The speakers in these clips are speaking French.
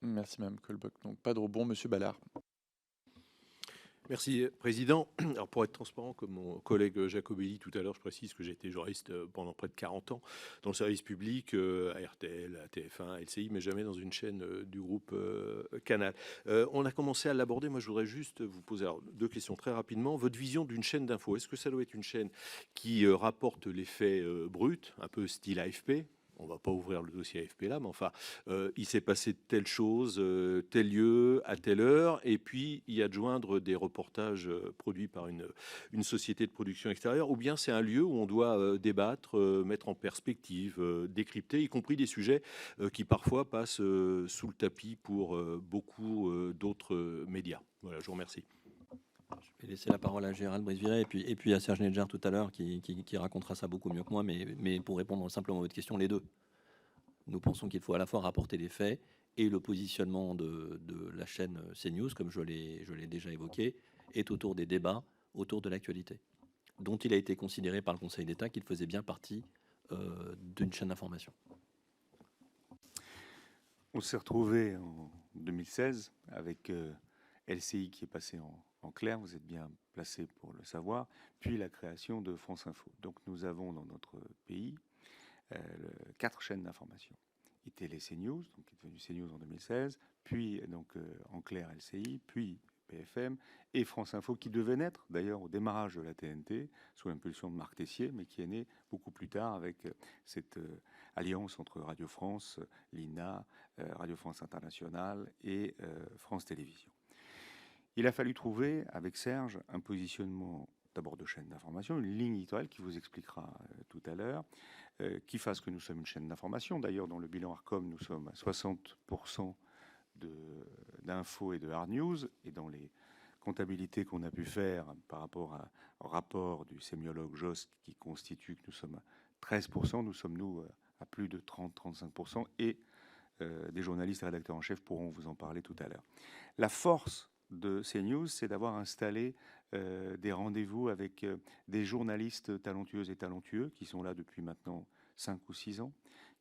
Merci Mme Colbock. Donc pas de rebond, Monsieur Ballard. Merci, Président. Alors, pour être transparent, comme mon collègue Jacobelli tout à l'heure, je précise que j'ai été journaliste pendant près de 40 ans dans le service public, à RTL, à TF1, à LCI, mais jamais dans une chaîne du groupe Canal. On a commencé à l'aborder. Moi, je voudrais juste vous poser alors, deux questions très rapidement. Votre vision d'une chaîne d'info, est-ce que ça doit être une chaîne qui rapporte les faits bruts, un peu style AFP? On va pas ouvrir le dossier AFP là, mais enfin, il s'est passé telle chose, tel lieu, à telle heure, et puis y adjoindre des reportages produits par une société de production extérieure, ou bien c'est un lieu où on doit débattre, mettre en perspective, décrypter, y compris des sujets qui parfois passent sous le tapis pour beaucoup d'autres médias. Voilà, je vous remercie. Je vais laisser la parole à Gérald Brisviret et puis à Serge Nedjar tout à l'heure qui racontera ça beaucoup mieux que moi, mais pour répondre simplement à votre question, les deux. Nous pensons qu'il faut à la fois rapporter les faits et le positionnement de la chaîne CNews, comme je l'ai déjà évoqué, est autour des débats, autour de l'actualité, dont il a été considéré par le Conseil d'État qu'il faisait bien partie d'une chaîne d'information. On s'est retrouvé en 2016 avec LCI qui est passé en clair, vous êtes bien placé pour le savoir, puis la création de France Info. Donc nous avons dans notre pays 4 chaînes d'information. ITélé CNews, donc qui est devenu CNews en 2016, puis donc en clair LCI, puis BFM et France Info qui devait naître d'ailleurs au démarrage de la TNT sous l'impulsion de Marc Tessier, mais qui est né beaucoup plus tard avec cette alliance entre Radio France, l'INA, Radio France Internationale et France Télévisions. Il a fallu trouver avec Serge un positionnement d'abord de chaîne d'information, une ligne éditoriale qui vous expliquera tout à l'heure, qui fasse que nous sommes une chaîne d'information. D'ailleurs, dans le bilan Arcom, nous sommes à 60% d'infos et de hard news, et dans les comptabilités qu'on a pu faire par rapport au rapport du sémiologue Jost qui constitue que nous sommes à 13%, nous sommes nous à plus de 30-35%, et des journalistes et rédacteurs en chef pourront vous en parler tout à l'heure. La force de CNews, c'est d'avoir installé des rendez-vous avec des journalistes talentueuses et talentueux qui sont là depuis maintenant 5 ou 6 ans,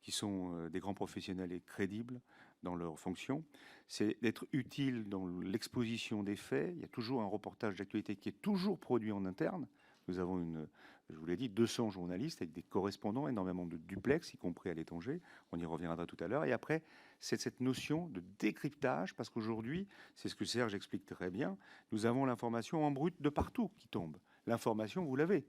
qui sont des grands professionnels et crédibles dans leur fonction. C'est d'être utile dans l'exposition des faits. Il y a toujours un reportage d'actualité qui est toujours produit en interne. Nous avons je vous l'ai dit, 200 journalistes avec des correspondants, énormément de duplex, y compris à l'étranger. On y reviendra tout à l'heure. Et après, c'est cette notion de décryptage, parce qu'aujourd'hui, c'est ce que Serge explique très bien, nous avons l'information en brut de partout qui tombe. L'information, vous l'avez.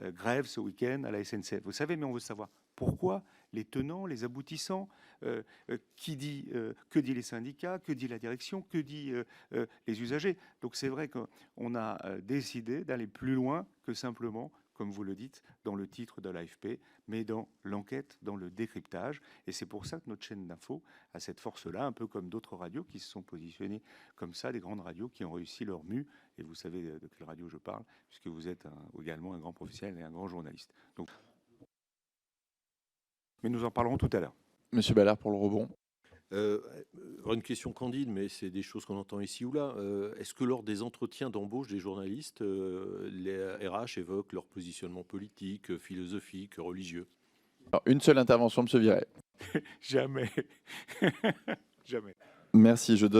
Grève ce week-end à la SNCF. Vous savez, mais on veut savoir pourquoi, les tenants, les aboutissants, que dit les syndicats, que dit la direction, que dit les usagers. Donc c'est vrai qu'on a décidé d'aller plus loin que simplement, comme vous le dites, dans le titre de l'AFP, mais dans l'enquête, dans le décryptage. Et c'est pour ça que notre chaîne d'info a cette force-là, un peu comme d'autres radios qui se sont positionnées comme ça, des grandes radios qui ont réussi leur mue. Et vous savez de quelle radio je parle, puisque vous êtes également un grand professionnel et un grand journaliste. Donc, mais nous en parlerons tout à l'heure. Monsieur Ballard pour le rebond. Une question candide, mais c'est des choses qu'on entend ici ou là. Est-ce que lors des entretiens d'embauche des journalistes, les RH évoquent leur positionnement politique, philosophique, religieux? Alors, une seule intervention, Monsieur Viret. Jamais. Jamais. Merci. Je donne